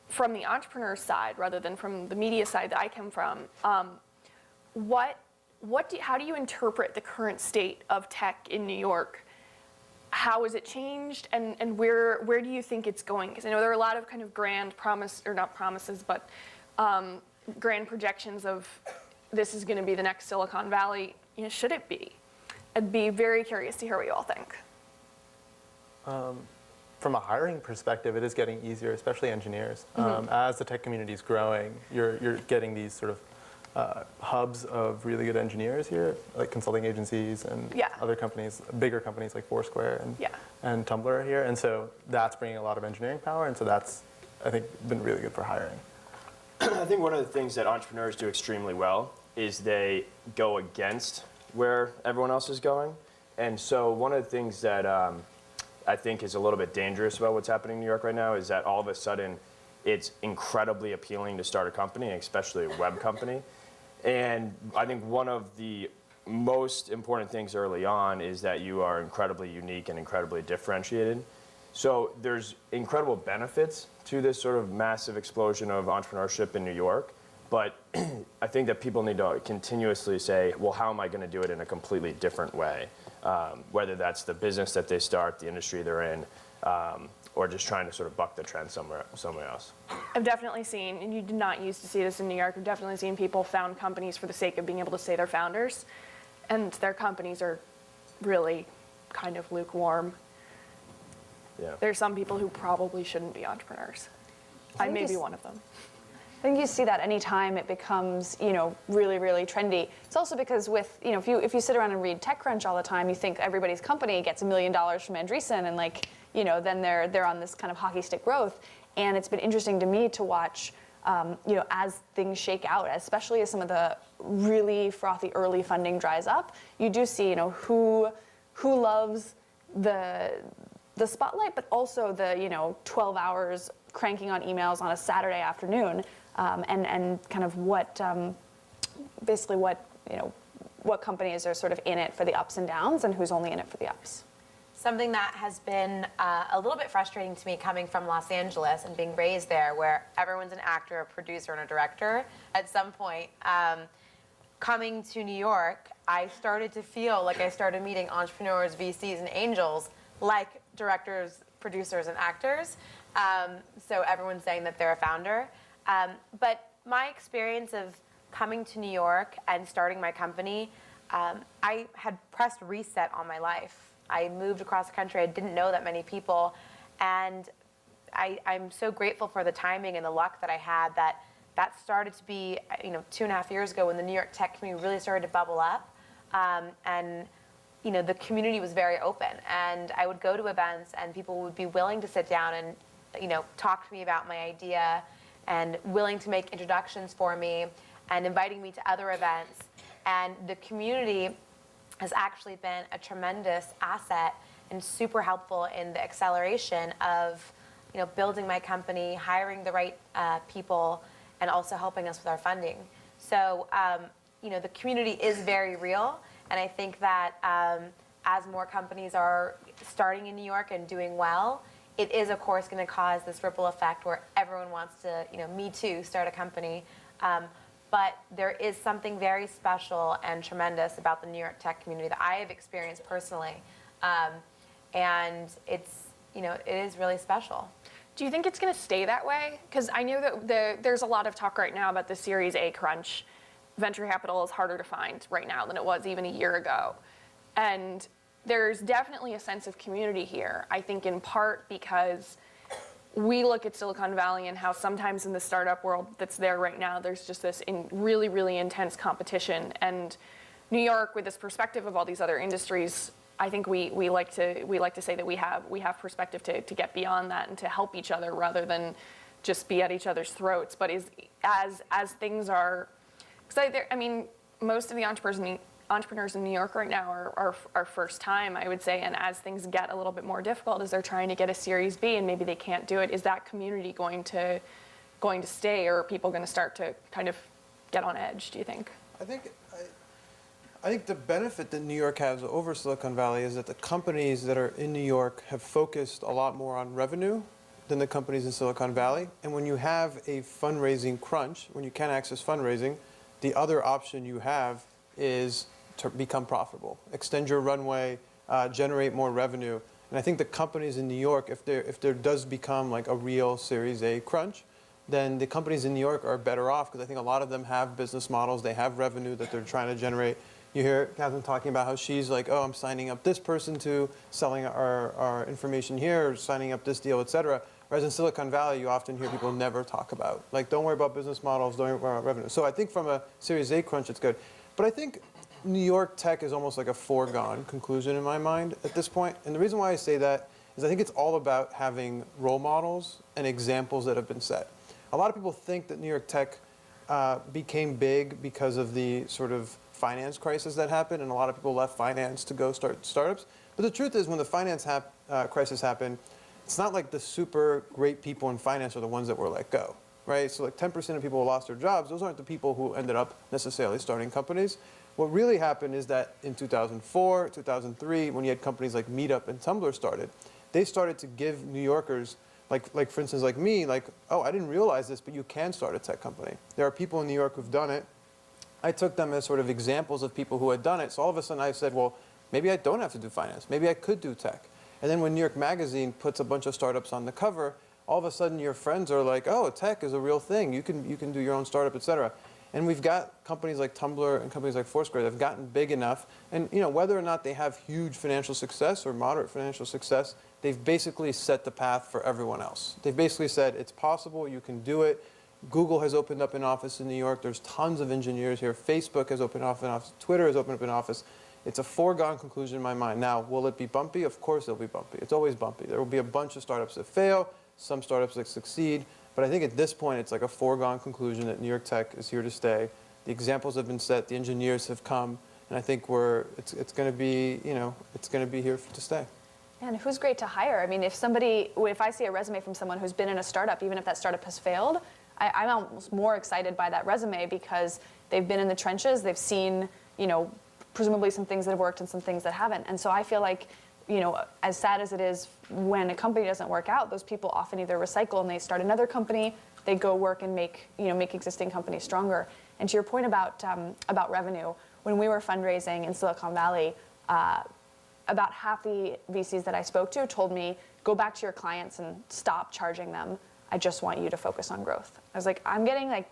From the entrepreneur side, rather than from the media side that I come from, how do you interpret the current state of tech in New York? How has it changed, and where do you think it's going? Because I know there are a lot of kind of grand not promises, but grand projections of this is going to be the next Silicon Valley. You know, should it be? I'd be very curious to hear what you all think. From a hiring perspective, it is getting easier, especially engineers. As the tech community is growing, you're getting these sort of hubs of really good engineers here, like consulting agencies and other companies, bigger companies like Foursquare and Tumblr are here. And so that's bringing a lot of engineering power, and so that's, I think, been really good for hiring. I think one of the things that entrepreneurs do extremely well is they go against where everyone else is going. And so one of the things that I think is a little bit dangerous about what's happening in New York right now is that all of a sudden it's incredibly appealing to start a company, especially a web company. And I think one of the most important things early on is that you are incredibly unique and incredibly differentiated. So there's incredible benefits to this sort of massive explosion of entrepreneurship in New York. But I think that people need to continuously say, well, how am I going to do it in a completely different way? Whether that's the business that they start, the industry they're in, or just trying to sort of buck the trend somewhere else. I've definitely seen, and you did not used to see this in New York, I've definitely seen people found companies for the sake of being able to say they're founders, and their companies are really kind of lukewarm. Yeah. There's some people who probably shouldn't be entrepreneurs. I may be one of them. I think you see that anytime it becomes, really, really trendy. It's also because with, if you sit around and read TechCrunch all the time, you think everybody's company gets $1 million from Andreessen, and then they're on this kind of hockey stick growth. And it's been interesting to me to watch, as things shake out, especially as some of the really frothy early funding dries up. You do see, who loves the spotlight, but also the 12 hours cranking on emails on a Saturday afternoon. And kind of what companies are sort of in it for the ups and downs and who's only in it for the ups. Something that has been a little bit frustrating to me coming from Los Angeles and being raised there, where everyone's an actor, a producer, and a director. At some point, coming to New York, I started to feel like I started meeting entrepreneurs, VCs, and angels like directors, producers, and actors. So everyone's saying that they're a founder. But my experience of coming to New York and starting my company, I had pressed reset on my life. I moved across the country. I didn't know that many people. And I'm so grateful for the timing and the luck that I had that started to be, 2.5 years ago when the New York tech community really started to bubble up. And the community was very open. And I would go to events and people would be willing to sit down and, talk to me about my idea and willing to make introductions for me and inviting me to other events. And the community has actually been a tremendous asset and super helpful in the acceleration of, building my company, hiring the right people, and also helping us with our funding. So, the community is very real, and I think that as more companies are starting in New York and doing well, it is, of course, going to cause this ripple effect where everyone wants to, me too, start a company. But there is something very special and tremendous about the New York tech community that I have experienced personally. And it's, it is really special. Do you think it's going to stay that way? Because I know that there's a lot of talk right now about the Series A crunch. Venture capital is harder to find right now than it was even a year ago. And there's definitely a sense of community here, I think in part because we look at Silicon Valley and how sometimes in the startup world that's there right now, there's just this really, really intense competition. And New York, with this perspective of all these other industries, I think we like to say that we have perspective to get beyond that and to help each other rather than just be at each other's throats. But as things are, because most of the entrepreneurs in New York right now are first time, I would say, and as things get a little bit more difficult, as they're trying to get a Series B and maybe they can't do it, is that community going to stay, or are people going to start to kind of get on edge, do you think? I think the benefit that New York has over Silicon Valley is that the companies that are in New York have focused a lot more on revenue than the companies in Silicon Valley. And when you have a fundraising crunch, when you can't access fundraising, the other option you have is to become profitable, extend your runway, generate more revenue. And I think the companies in New York, if there does become like a real Series A crunch, then the companies in New York are better off because I think a lot of them have business models, they have revenue that they're trying to generate. You hear Catherine talking about how she's like, oh, I'm signing up this person to selling our information here, or signing up this deal, et cetera. Whereas in Silicon Valley, you often hear people never talk about, like, don't worry about business models, don't worry about revenue. So I think from a Series A crunch, it's good. But I think New York tech is almost like a foregone conclusion in my mind at this point. And the reason why I say that is I think it's all about having role models and examples that have been set. A lot of people think that New York tech became big because of the sort of finance crisis that happened, and a lot of people left finance to go start startups. But the truth is, when the finance crisis happened, it's not like the super great people in finance are the ones that were let go, right? So like 10% of people who lost their jobs, those aren't the people who ended up necessarily starting companies. What really happened is that in 2004, 2003, when you had companies like Meetup and Tumblr started, they started to give New Yorkers, like for instance, like me, like, oh, I didn't realize this, but you can start a tech company. There are people in New York who've done it. I took them as sort of examples of people who had done it. So all of a sudden I said, well, maybe I don't have to do finance. Maybe I could do tech. And then when New York Magazine puts a bunch of startups on the cover, all of a sudden your friends are like, oh, tech is a real thing. You can do your own startup, et cetera. And we've got companies like Tumblr and companies like Foursquare that have gotten big enough. And whether or not they have huge financial success or moderate financial success, they've basically set the path for everyone else. They've basically said, it's possible, you can do it. Google has opened up an office in New York. There's tons of engineers here. Facebook has opened up an office. Twitter has opened up an office. It's a foregone conclusion in my mind. Now, will it be bumpy? Of course it'll be bumpy. It's always bumpy. There will be a bunch of startups that fail, some startups that succeed. But I think at this point, it's like a foregone conclusion that New York tech is here to stay. The examples have been set. The engineers have come. And I think it's going to be, it's going to be here to stay. And who's great to hire? I mean, if I see a resume from someone who's been in a startup, even if that startup has failed, I'm almost more excited by that resume because they've been in the trenches. They've seen, presumably some things that have worked and some things that haven't. And so I feel like, as sad as it is when a company doesn't work out, those people often either recycle and they start another company, they go work and make existing companies stronger. And to your point about revenue, when we were fundraising in Silicon Valley, about half the VCs that I spoke to told me, go back to your clients and stop charging them. I just want you to focus on growth. I was like, I'm getting like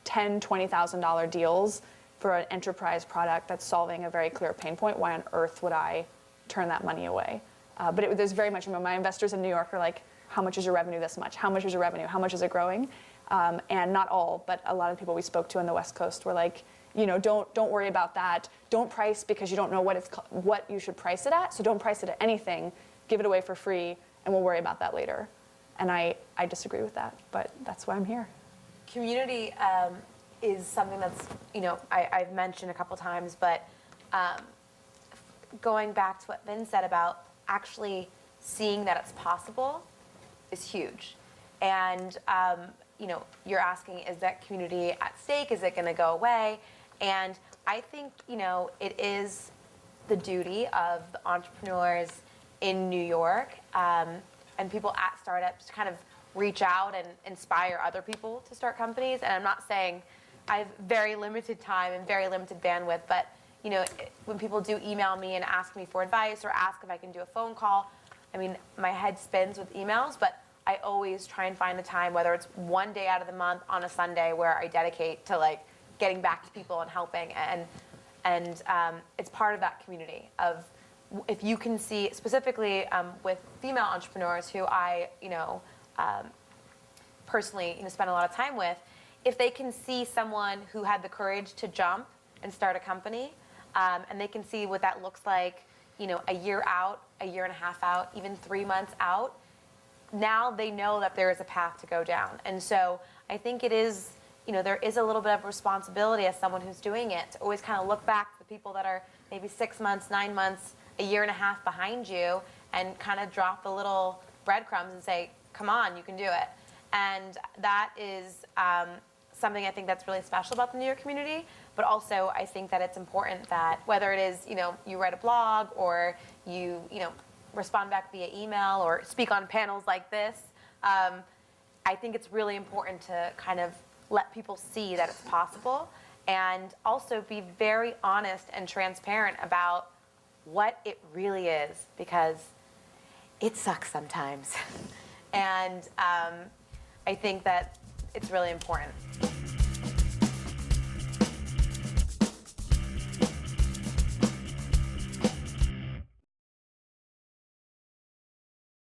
$10,000, $20,000 deals for an enterprise product that's solving a very clear pain point. Why on earth would I turn that money away? But there's very much, my investors in New York are like, how much is your revenue this much? How much is your revenue? How much is it growing? And not all, but a lot of people we spoke to on the West Coast were like, don't worry about that. Don't price because you don't know what you should price it at. So don't price it at anything. Give it away for free, and we'll worry about that later. And I disagree with that, but that's why I'm here. Community is something that's, I've mentioned a couple times, but going back to what Vin said about actually seeing that it's possible is huge. And, you're asking, is that community at stake? Is it going to go away? And I think, it is the duty of the entrepreneurs in New York and people at startups to kind of reach out and inspire other people to start companies. And I'm not saying I have very limited time and very limited bandwidth, but when people do email me and ask me for advice or ask if I can do a phone call, I mean, my head spins with emails, but I always try and find the time, whether it's one day out of the month on a Sunday where I dedicate to like getting back to people and helping. And it's part of that community of, if you can see, specifically with female entrepreneurs who I, personally, spend a lot of time with, if they can see someone who had the courage to jump and start a company, and they can see what that looks like, a year out, a year and a half out, even 3 months out, now they know that there is a path to go down. And so I think it is, there is a little bit of responsibility as someone who's doing it to always kind of look back at the people that are maybe 6 months, 9 months, a year and a half behind you and kind of drop the little breadcrumbs and say, come on, you can do it. And that is something I think that's really special about the New York community, but also I think that it's important that whether it is, you write a blog or you respond back via email or speak on panels like this, I think it's really important to kind of let people see that it's possible and also be very honest and transparent about what it really is, because it sucks sometimes. And I think that it's really important.